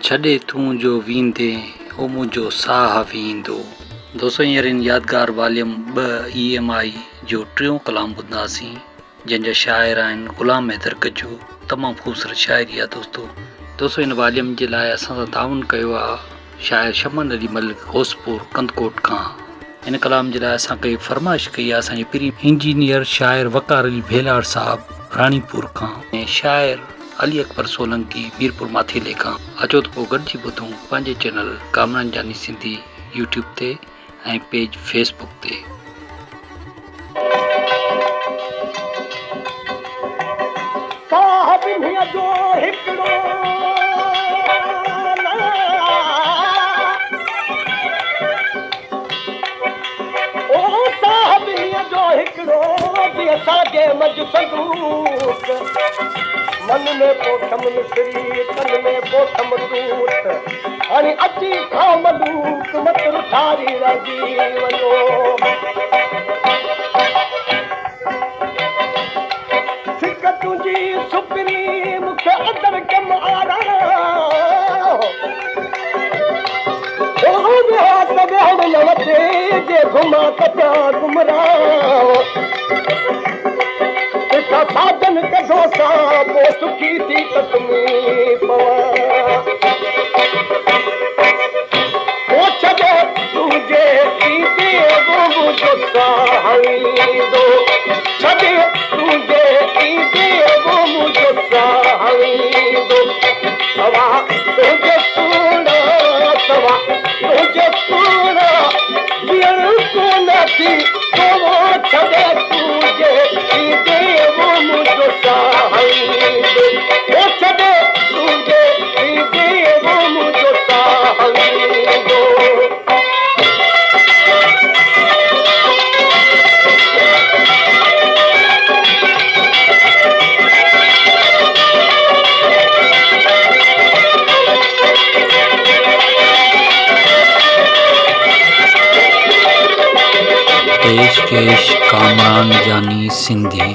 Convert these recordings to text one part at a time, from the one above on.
छॾे तूं जो वींदे ओ मुंहिंजो साह वींदो। दोस्तों हींअर इन यादगार वॉल्यूम 2 EMI जो टियों कलाम ॿुधंदासीं जंहिंजा शाइर आहिनि ग़ुलाम हैदर गजू। तमामु ख़ूबसूरत शाइरी आहे दोस्तों इन वॉल्यूम जे लाइ असां सां ताउन कयो आहे शाइर शमन अली मलिक होसपुर कंदकोट खां। इन कलाम जे लाइ असां कई फरमाइश कई आहे असांजे प्री इंजीनियर शाइर वकार अली भेलार साहब रानीपुर खां ऐं शाइर अली अकबर सोलंकी मीरपुर माथेले खां। अचो त पोइ गॾिजी ॿुधूं पंहिंजे चैनल कामरान जानी सिंधी यूट्यूब ते ऐं पेज फेसबुक ते। मन में पोठम मिसरी तन में पोठम दूत हाणे अची खां मलूक मत रुठारी राजी वञो। सिक तुंहिंजी सुपरी मूंखे अंदर कम आरा न वठे जे घुमा कपिया गुमराह साधन कढो सा पो सुखी थी तकलीफ़ छॾे तुंहिंजे ईंदे वो मुंहिंजो साह वींदो। छॾे तुंहिंजे ईंदे वो मुंहिंजो साह वींदो। सवा तुंहिंजे सुहिणा सवा तुंहिंजे सुहिणा ॾियण कोन थी छॾे तुंहिंजे ईंदे वो मुंहिंजो साह वींदो। छॾे तुंहिंजे ईंदे वो मुंहिंजो साह वींदो। पेशकेश कामरान जानी सिंधी।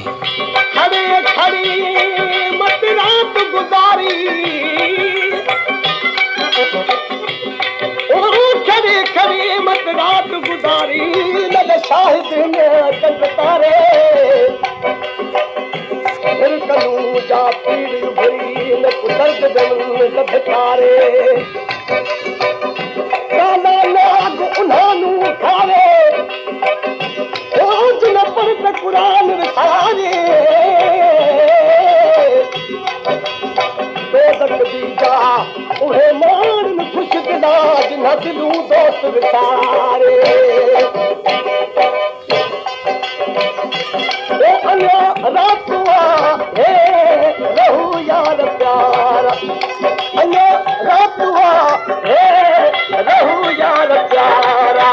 खड़ी खड़ी मत रात गुजारी खड़ी खड़ी मत रात गुजारी न शाहिद में चंद तारे फिर कलू जा पीड़ भरी न कुदरत दिल न भिखारे काला नाग उन्हां खावे न पढ़ कुरान विसारे दोस्त बीजा उहे माण्हुनि ख़ुशि दिला जिन्ह दिलूं दोस्त विसारे अञा रात हे रहू यार प्यारा अञा रात हे रहू यार प्यारा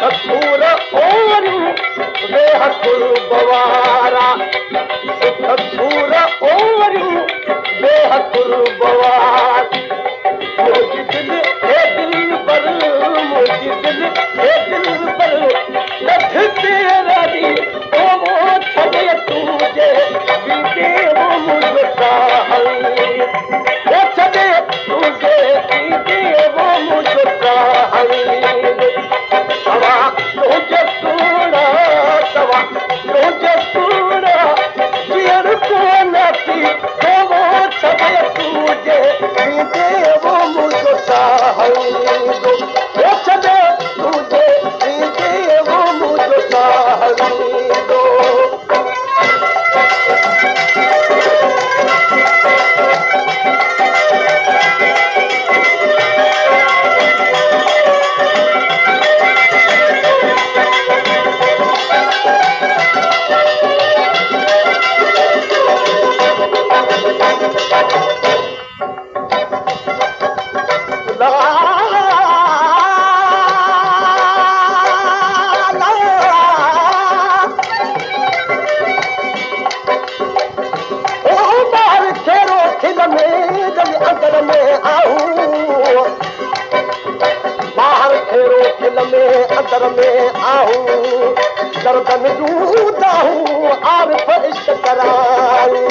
पूरा ओरियूं बेहकुल बवारा पूरा ओरियूं बेहकुल बवार मुझी दिल है दिल पर मुझी दिल है दिल पर लठ तेरा दी ओ वो छड़े तुझे बीते वो मुझे साहली वो छड़े तुझे बीते वो मुझे साहली सवा तुझे सुना सवा तुझे सुना गिर को नती वो छड़े तुझे बीते वो मुझे साहली वो छड़े तुझे बीते वो मुझे साहली अंदर में आहूं दर्दन जूदा हूँ आरिफ इश्क कराऊं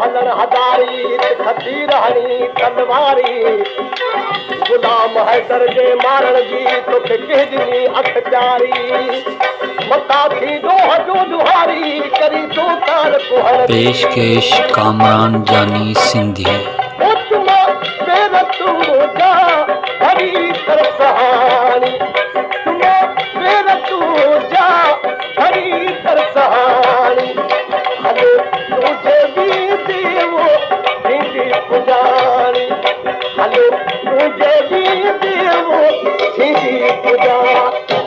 हलन हज़ारी खती रहणी तलवारी गुलाम हैदर जे मारण जी तोखे कंहिंजी अख प्यारी मता थींदो हजो दुहारी करी तो तार कोहर पेशकेश कामरान जानी सिंधी तुम पेर तू जा हरी कर सहानी तुम पेर तू जा हरी कर सहानी हलो तुझे भी देवो थींदी पुजारी हलो तुझे भी देवो थींदी पुजारी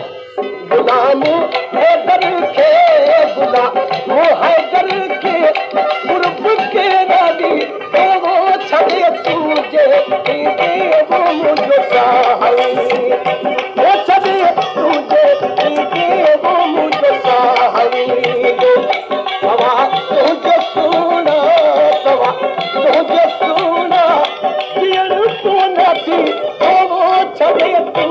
गुलाम हैदर के गुलाम हैदर के गुरब के रानी देवो छड़े तुझे देवो मुझो सहाई वो छड़े तुझे देवो मुझो सहाई सवा तुझे सुना सवा तुझे सुना दिल को नथी देवो छड़े तू